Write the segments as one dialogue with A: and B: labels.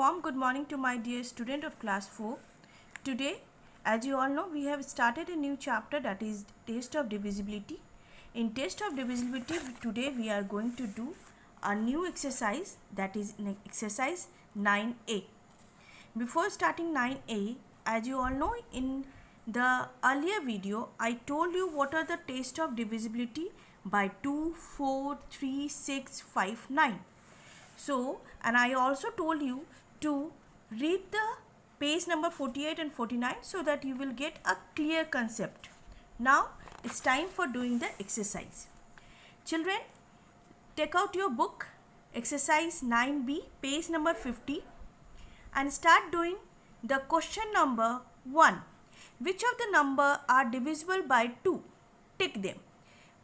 A: warm good morning to my dear student of class 4. Today, as you all know, we have started a new chapter, that is test of divisibility. In test of divisibility, today we are going to do a new exercise, that is exercise 9a. Before starting 9a, as you all know, in the earlier video I told you what are the test of divisibility by 2, 4, 3, 6, 5, 9. So, and I also told you to read the page number 48 and 49 so that you will get a clear concept. Now, it's time for doing the exercise. Children, take out your book, exercise 9b, page number 50, and start doing the question number 1. Which of the number are divisible by 2? Tick them.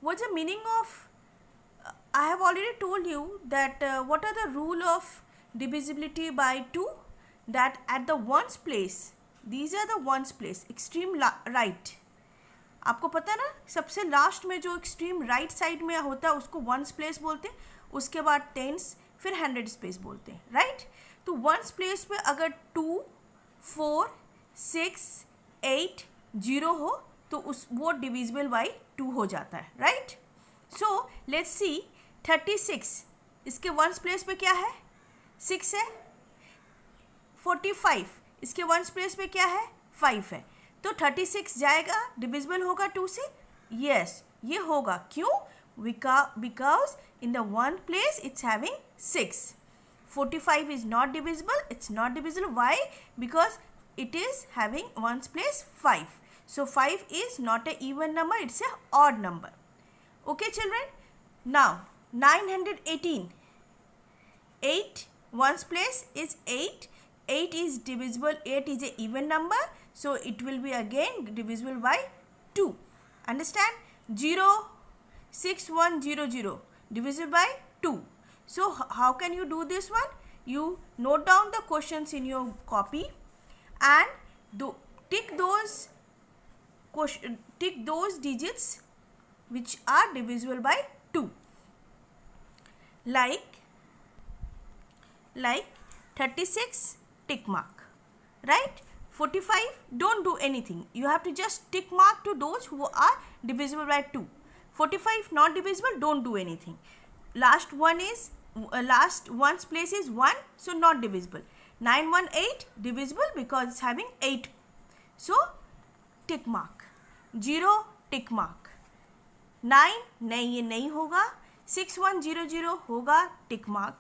A: What's the meaning of I have already told you that what are the rule of divisibility by 2? That at the ones place, these are the ones place, extreme right. आपको पता है ना, सबसे last में जो extreme right side में होता है उसको वंस प्लेस बोलते हैं, उसके बाद टेंस, फिर हंड्रेड प्लेस बोलते हैं, राइट. तो वंस प्लेस पे अगर 2, 4, 6, 8, 0 हो तो उस वो डिविजिबल बाई 2 हो जाता है, राइट. सो लेट्स सी 36, इसके वंस प्लेस पे क्या है, 6 है. 45, इसके वंस प्लेस पे क्या है, 5 है. तो 36 जाएगा, डिविजिबल होगा 2 से, यस ये होगा. क्यों? Because in the one place it's having 6. 45 is not divisible, it's not divisible. Why? Because it is having ones place 5. So 5 is not an even number, it's a odd number. Okay children? Now 918, 8 ones place is 8. 8 is divisible, 8 is a even number, so it will be again divisible by 2. Understand? 0, 6, 1, 0, 0 divisible by 2. So how can you do this one? You note down the questions in your copy and tick those digits which are divisible by 2. Like 36, tick mark, right? 45, don't do anything. You have to just tick mark to those who are divisible by 2. 45 not divisible, don't do anything. Last one's place is 1, so not divisible. 918 divisible because it's having 8. So tick mark. 0 tick mark. 9 नहीं, ये नहीं होगा. 6100 होगा, tick mark.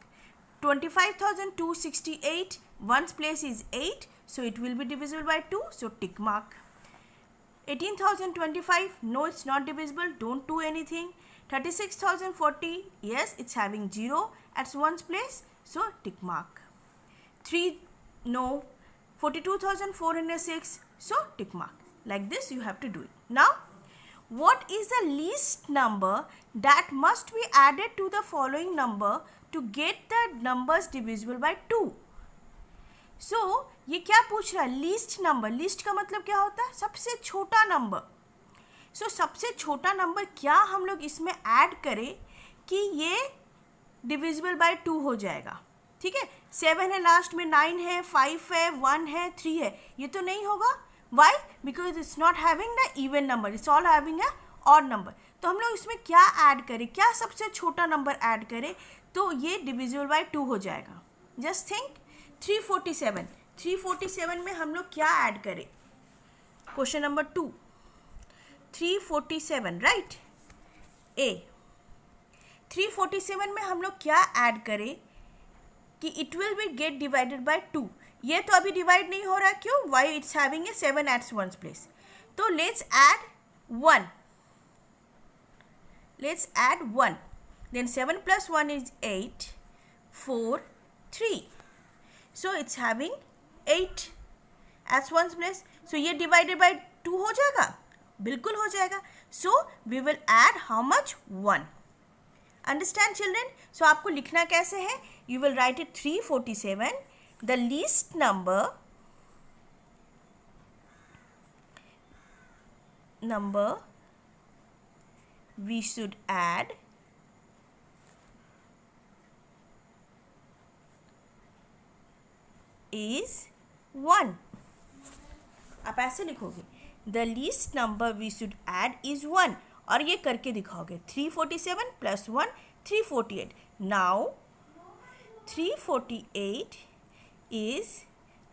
A: 25,268 one's place is 8, so it will be divisible by 2, so tick mark. 18,025, no, it's not divisible, don't do anything. 36,040, yes, it's having 0 at one's place, so tick mark. 3, no. 42,406, so tick mark. Like this you have to do it. Now, what is the least number that must be added to the following number to get the numbers divisible by 2? So, ये क्या पूछ रहा है? Least number. Least का मतलब क्या होता है? सबसे छोटा नंबर. सो सबसे छोटा नंबर क्या हम लोग इसमें ऐड करें कि ये डिविजिबल बाय 2 हो जाएगा. ठीक है, 7 है लास्ट में, 9 है, 5 है, 1 है, 3 है, ये तो नहीं होगा. Why? Because it's not having the even number, it's all having a odd number. तो हम लोग इसमें क्या ऐड करें, क्या सबसे छोटा नंबर ऐड करें तो ये डिविजिबल बाय 2 हो जाएगा. Just think. 347 में हम लोग क्या ऐड करें? Question number 2. 347, राइट. ए 347 में हम लोग क्या ऐड करें कि it will be get divided by 2. ये तो अभी डिवाइड नहीं हो रहा. क्यों? Why? It's having a 7 at ones place. तो let's add 1. Let's add 1. Then 7 plus 1 is 8, 4, 3. So it's having 8 as one's place. So ये divided by 2 हो जाएगा? बिल्कुल हो जाएगा. So we will add how much? 1. Understand children? So आपको लिखना कैसे है? You will write it 347. The least number we should add is 1. आप ऐसे लिखोगे, the least number we should add is 1, और ये करके दिखाओगे 347 + 1 348. Now 348 is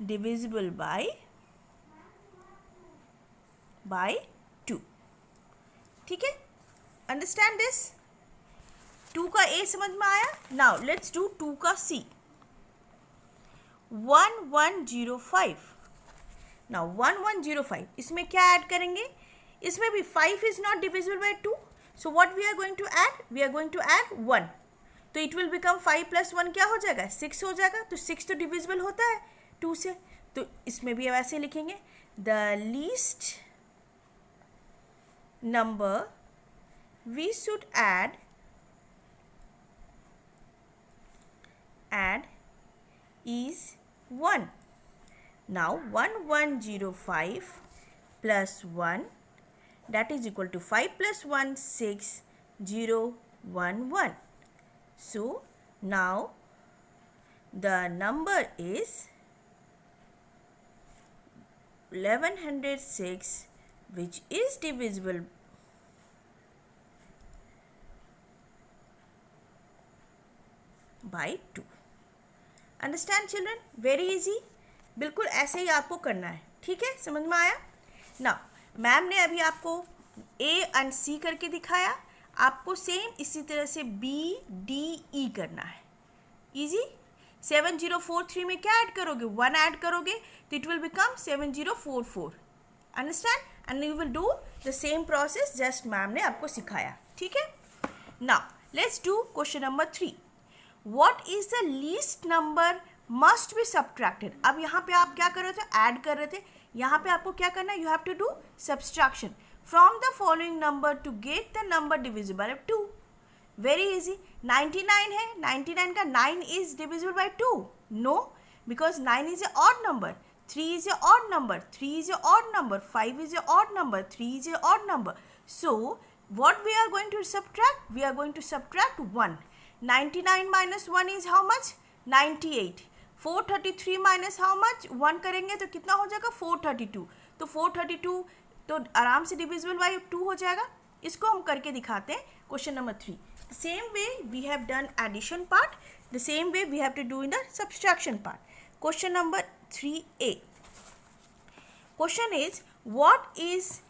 A: divisible by 2. ठीक है, अंडरस्टैंड दिस. 2 का ए समझ में आया. नाउ लेट्स डू 2 का सी. 1105. नाउ 1105, इसमें क्या ऐड करेंगे? इसमें भी 5 is not divisible by 2, so what we are going to add? We are going to add 1. तो इट विल बिकम 5 + 1 क्या हो जाएगा? 6 हो जाएगा. तो 6 तो डिविजिबल होता है 2 से, तो इसमें भी वैसे लिखेंगे, the least number we should add is 1. Now 1105 plus 1, that is equal to 5 + 1 6 0 1 1. So now the number is 1106, which is divisible by 2. Understand children? Very easy. बिल्कुल ऐसे ही आपको करना है. ठीक है, समझ में आया ना? मैम ने अभी आपको ए एंड सी करके दिखाया, आपको सेम इसी तरह से बी डी ई करना है. इजी. 7043 में क्या ऐड करोगे? 1 ऐड करोगे तो it will become 7044. Understand? And you will do the same process just ma'am ने आपको सिखाया. ठीक है. Now let's do question number 3. What is the least number must be subtracted? अब यहाँ पे आप क्या कर रहे थे? ऐड कर रहे थे. यहाँ पे आपको क्या करना है? You have to do subtraction from the following number to get the number divisible by 2. Very easy. 99 है, 99 का 9 is divisible by 2. No, because 9 is a odd number, 3 is a odd number, 3 is a odd number, 5 is a odd number, 3 is a odd number. So what we are going to subtract? We are going to subtract 1. 99 minus 1 is how much? 98. 433 minus how much? 1 करेंगे तो कितना हो जाएगा? 432. तो 432 तो आराम से divisible by 2 हो जाएगा. इसको हम करके दिखाते हैं. Question number 3. The same way we have done addition part, the same way we have to do in the subtraction part. Question number 3A. Question is, what is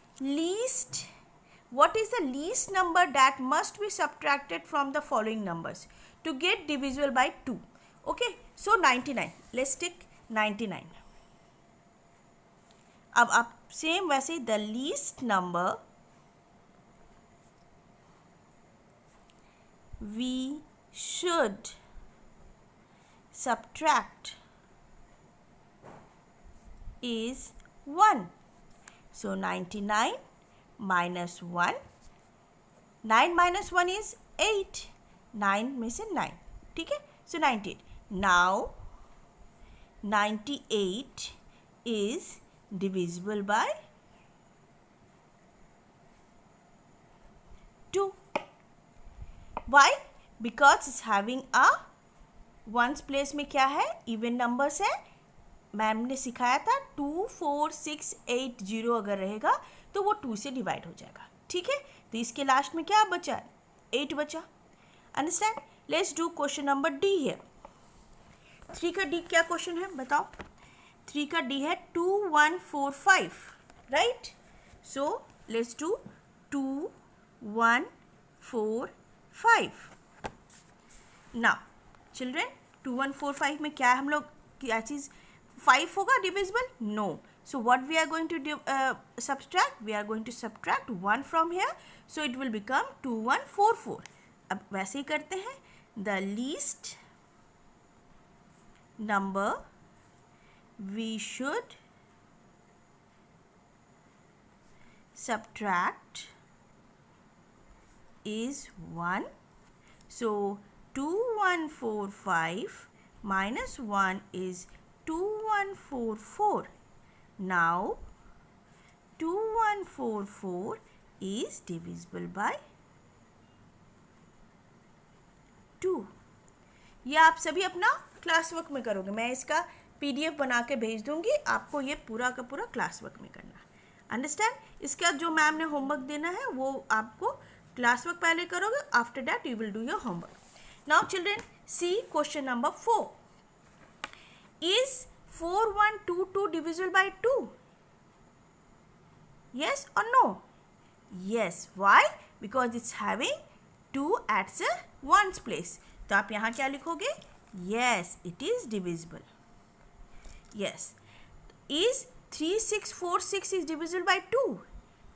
A: the least number that must be subtracted from the following numbers to get divisible by 2? Okay, so 99. Let's take 99. अब आप same वैसे the least number we should subtract is 1. So 99 minus 1, 9 minus 1 is 8, 9 में से 9. ठीक है, so 98. Now 98 is divisible by 2. Why? Because it's having a ones place में क्या है? even numbers है. मैम ने सिखाया था 2 4 6 8 0 अगर रहेगा तो वो 2 से डिवाइड हो जाएगा. ठीक है, तो इसके लास्ट में क्या बचा? 8 बचा. Understand? Let's do question number D है. 3 का डी क्या क्वेश्चन है बताओ? 3 का डी है 2145. Right? So let's do 2145. Now children, 2145 में क्या हम लोग क्या चीज़ 5 होगा divisible? No. So what we are going to do, subtract? We are going to subtract 1 from here. So it will become 2144. अब वैसे ही करते हैं. The least number we should subtract is 1. So 2145 minus 1 is 2144. Now 2144 is divisible by 2. ये आप सभी अपना class work में करोगे. मैं इसका PDF बना के भेज दूंगी, आपको ये पूरा का पूरा क्लास वर्क में करना है। अंडरस्टैंड? इसका जो मैम ने होमवर्क देना है वो आपको क्लास वर्क पहले करोगे, after that you will do your homework. Now children, see question number 4. Is 4122 divisible by 2? Yes or no? Yes. Why? Because it's having 2 at the ones place. तो आप यहाँ क्या लिखोगे? Yes, it is divisible. Yes. Is 3646 is divisible by 2?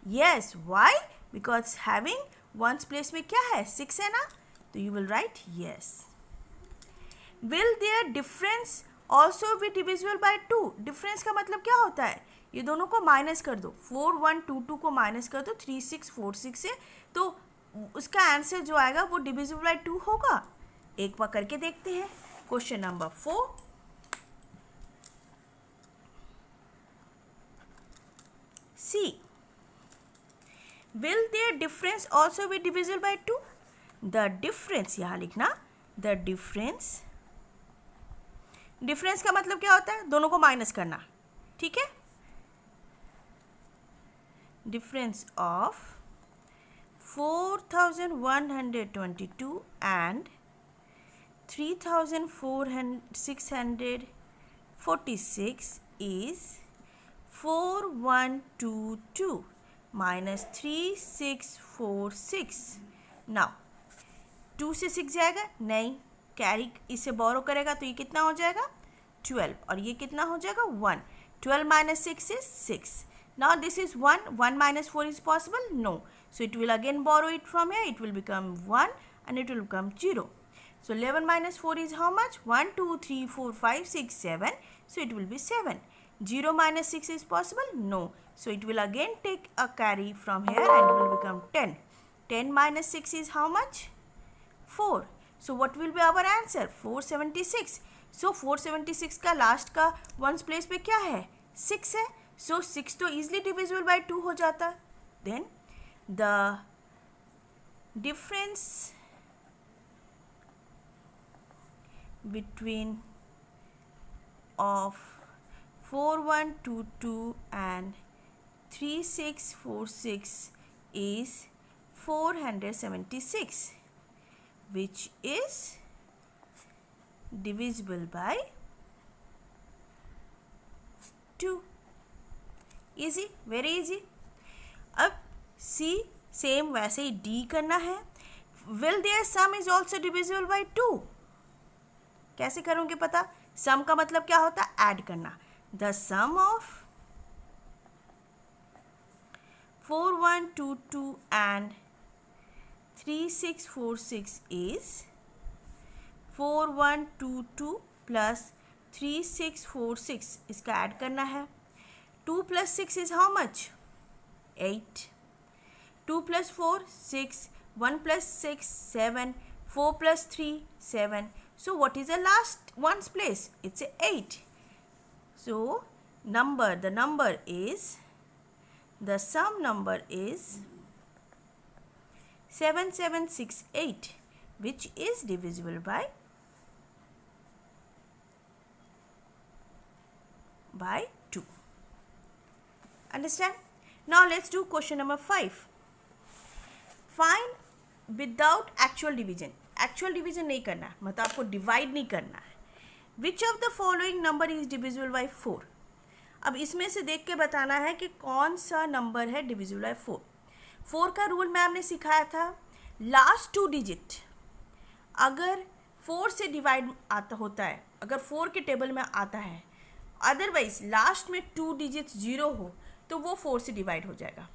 A: Yes. Why? Because having ones place में क्या है? 6 है ना? तो you will write yes. Will their difference also be divisible by 2? Difference का मतलब क्या होता है? ये दोनों को माइनस कर दो, 4122 को माइनस कर दो 3646 से, तो उसका आंसर जो आएगा वो डिविजिबल बाय 2 होगा। एक बार करके देखते हैं। Question number 4. C. Will their difference also be divisible by 2? The difference, यहाँ लिखना, the difference का मतलब क्या होता है? दोनों को माइनस करना, ठीक है? Difference of 4122 and 3646 is 4122 minus 3646. Now 2 से 6 जाएगा नहीं, कैरी इसे बोरो करेगा तो ये कितना हो जाएगा 12, और ये कितना हो जाएगा 1. 12 minus 6 is 6. Now this is 1. 1 minus 4 is possible? No. So it will again borrow it from here. It will become 1 and it will become 0. So 11 minus 4 is how much? 1, 2, 3, 4, 5, 6, 7. So it will be 7. 0 minus 6 is possible? No. So it will again take a carry from here and it will become 10. 10 minus 6 is how much? 4. So what will be our answer? 476. So 476 का last का ones place पे क्या है? 6 है. So 6 तो easily divisible by 2 हो जाता. Then the difference between of 4122 and 3646 is 476, which is divisible by 2. Easy, very easy. अब C सेम वैसे ही D करना है. Will their sum is also divisible by 2? कैसे करूँगी पता? सम का मतलब क्या होता है? ऐड करना. The sum of 4122 and 3646 is 4122 plus 3646. इसका ऐड करना है. 2 plus 6 is how much? 8. 2 plus 4, 6. 1 plus 6, 7. 4 plus 3, 7. So what is the last one's place? It's a 8. So the sum number is 7768, which is divisible by 2. Understand? Now let's do question number 5. Find without actual division. Actual division नहीं करना, मतलब आपको divide नहीं करना है. Which of the following number is divisible by 4? अब इसमें से देख के बताना है कि कौन सा नंबर है divisible by 4. 4 का रूल मैम ने सिखाया था. लास्ट 2 डिजिट अगर 4 से डिवाइड आता होता है, अगर 4 के टेबल में आता है, अदरवाइज लास्ट में 2 डिजिट 0 हो तो वो 4 से डिवाइड हो जाएगा.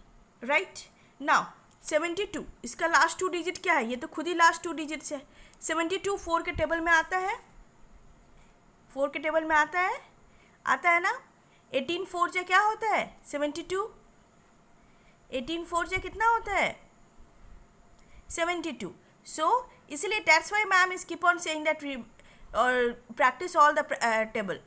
A: राइट. नाउ 72 इसका लास्ट 2 डिजिट क्या है? ये तो खुद ही लास्ट 2 डिजिट्स है. 72 4 के टेबल में आता है. 4 के टेबल में आता है ना. 18 4 जा क्या होता है? 72. 18 4 जा कितना होता है? 72. So इसलिए that's why ma'am is keep on saying that we practice all the table.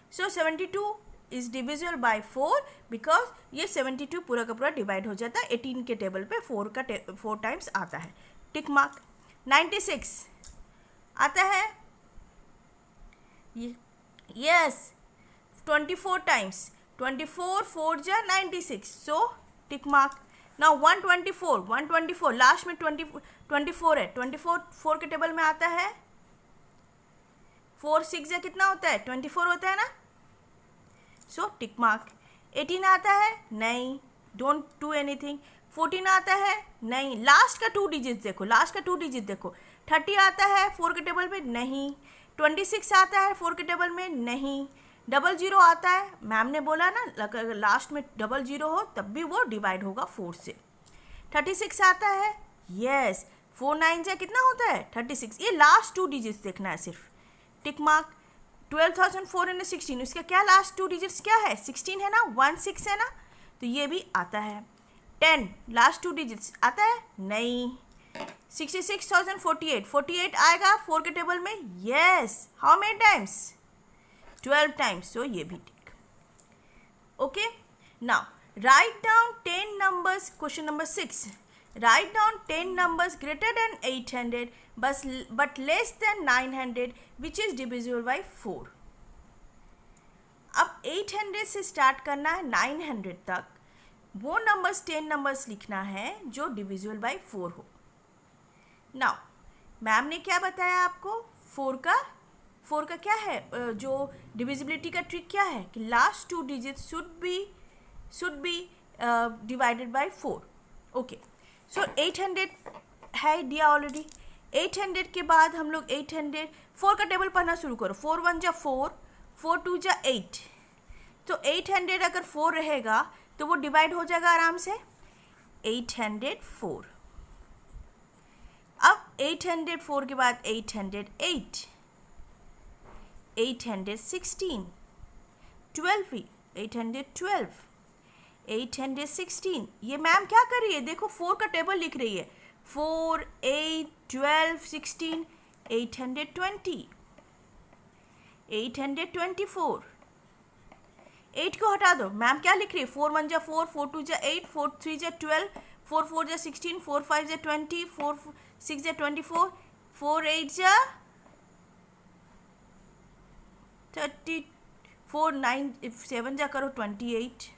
A: So 72 is divisible by 4 because ये 72 पूरा का पूरा डिवाइड हो जाता है. 18 के टेबल पे 4 टाइम्स आता है. Tick mark. 96 आता है. Yes 24 times. 24 4 जा 96. So tick mark. Now 124 last में 24 है. 24 4 के टेबल में आता है. 4 6 जा कितना होता है? 24 होता है ना. So tick mark. 18 आता है? नहीं. Don't do anything. 14 आता है? नहीं. लास्ट का 2 डिजिट देखो. 30 आता है 4 के टेबल में? नहीं. 26 आता है 4 के टेबल में? नहीं. 00 आता है, मैम ने बोला ना अगर लास्ट में 00 हो तब भी वो डिवाइड होगा 4 से. 36 आता है, यस. 4 9 जा कितना होता है? 36. ये लास्ट 2 डिजिट्स देखना है सिर्फ. Tick mark. 12,416, इसका क्या लास्ट 2 डिजिट्स क्या है? 16 है ना, 1 6 है ना, तो ये भी आता है. 10 लास्ट 2 डिजिट्स आता है? नहीं. 66,048 आएगा 4 के टेबल में? Yes. How many times? 12 times. So ये भी ठीक. Okay. Now write down 10 numbers. Question number 6. Write down 10 numbers greater than 800 but less than 900 which is divisible by 4. अब 800 से स्टार्ट करना है 900 तक. वो नंबर्स 10 नंबर्स लिखना है जो डिविजिबल बाय 4 हो. नाउ मैम ने क्या बताया आपको? 4 का क्या है? जो डिविजिबिलिटी का ट्रिक क्या है कि last 2 digits should be divided by 4. Okay. So 800 है दिया ऑलरेडी. 800 के बाद हम लोग 800 4 का टेबल पढ़ना शुरू करो. 4 1 जा 4, 4 2 जा 8. तो 800 अगर 4 रहेगा तो वो डिवाइड हो जाएगा आराम से. 804. अब 804 के बाद 808, 816, 12 812, 816. ये मैम क्या कर रही है? देखो 4 का टेबल लिख रही है. 4 8 12 16, 820, 824. 8 को हटा दो. मैम क्या लिख रही है? 4 1 जा 4, 4 2 जा 8, 4 3 जा 12, 4 4 जा 16, 4 5 जा 20, 4 6 जा 24, 4 8 जा 30, 4 9 7 जा करो 28,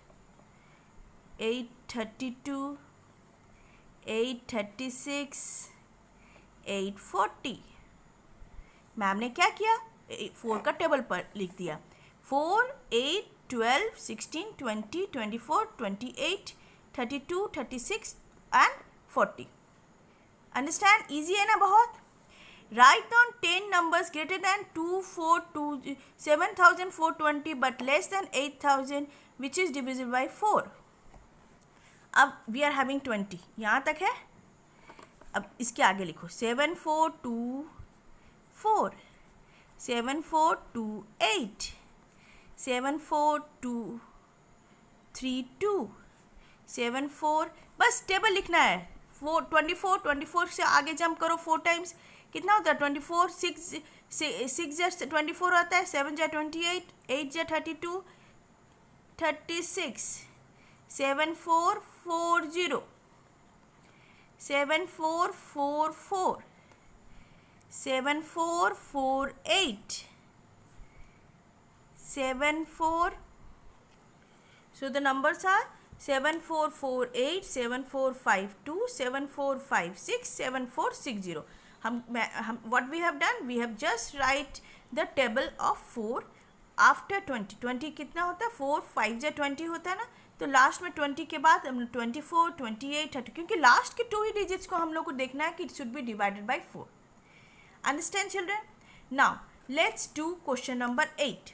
A: 8 32, 8 36, 8 40. मैम ने क्या किया? 4 का टेबल पर लिख दिया. 4 8 12 16 20 24 28 32 36 एंड 40. अंडरस्टैंड? ईजी है ना बहुत. Write down 10 numbers greater than 7,420 but less than 8,000 which is divisible by 4. अब we are having 20. यहाँ तक है. अब इसके आगे लिखो 7424, 7428, 7432, 74. बस टेबल लिखना है. 24 से आगे जंप करो 4 टाइम्स. कितना होता है? 24 6 जा 24 आता है. 7 जा 28, 8 जा 32, 36, 7440, 7444, 7448, 74. So the numbers are 7448, 7452, 7456, 7460. What we have done? We have just write the table of 4 after 20. 20 कितना होता है? 4 5 जा 20 होता है ना, तो लास्ट में 20 के बाद हम 24 28 30, क्योंकि लास्ट के 2 ही डिजिट्स को हम लोग को देखना है कि it should be divided by 4. Understand children? Now let's do question number 8.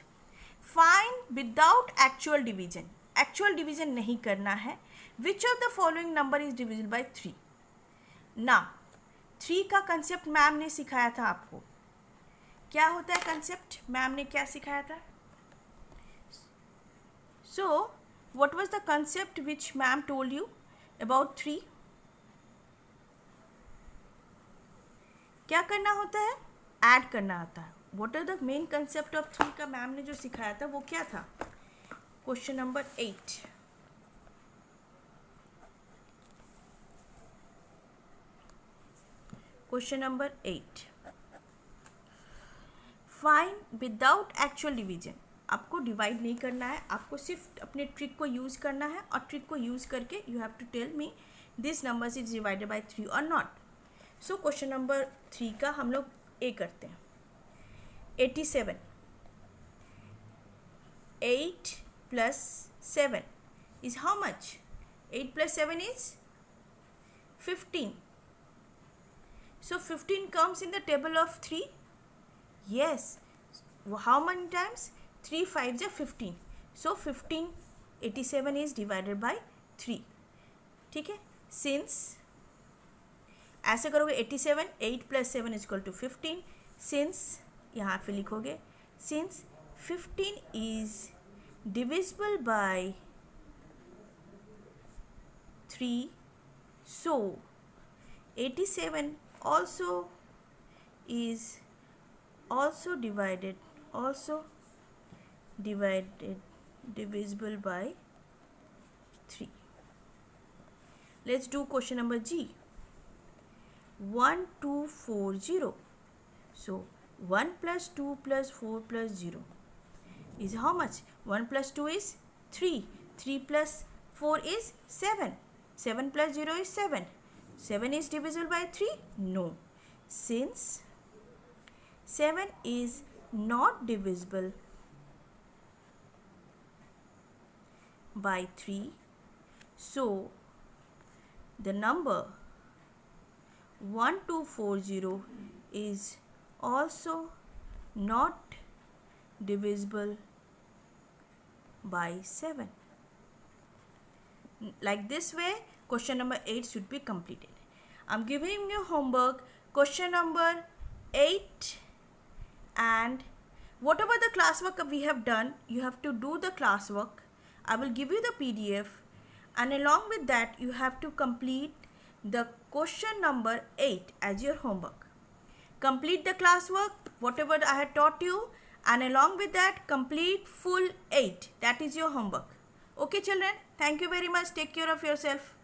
A: Find without actual division. Actual division नहीं करना है. Which of the following number is divisible by 3. Now 3 का कंसेप्ट मैम ने सिखाया था आपको. क्या होता है कंसेप्ट? मैम ने क्या सिखाया था? So what was the concept which ma'am told you about 3? क्या करना होता है? ऐड करना होता है. What are the main concept of 3 का मैम ने जो सिखाया था वो क्या था? Question number 8. Question number 8. Find without actual division. आपको डिवाइड नहीं करना है, आपको सिर्फ अपने ट्रिक को यूज़ करना है और ट्रिक को यूज़ करके you have to tell me this number is divided by 3 और नॉट. सो क्वेश्चन नंबर 3 का हम लोग ए करते हैं. 87. 8 plus 7 is how much? 8 plus 7 is 15. So 15 comes in the table of 3. Yes. How many times? 3 5s are 15. So 15, 87 is divided by 3. ठीक है. Since ऐसे करोगे 87, 8 plus 7 is equal to 15. Since यहाँ पे लिखोगे since 15 is divisible by 3, so 87 also is divided divisible by 3. Let's do question number G. 1240. So 1 plus 2 plus 4 plus 0 is how much? 1 plus 2 is 3. 3 plus 4 is 7. 7 plus 0 is 7. 7 is divisible by 3? No. Since 7 is not divisible by 3, so the number 1240 is also not divisible by 7. Like this way, question number 8 should be completed. I'm giving you homework, question number 8, and whatever the classwork we have done, you have to do the classwork. I will give you the PDF, and along with that, you have to complete the question number 8 as your homework. Complete the classwork, whatever I had taught you, and along with that, complete full 8. That is your homework. Okay, children, thank you very much. Take care of yourself.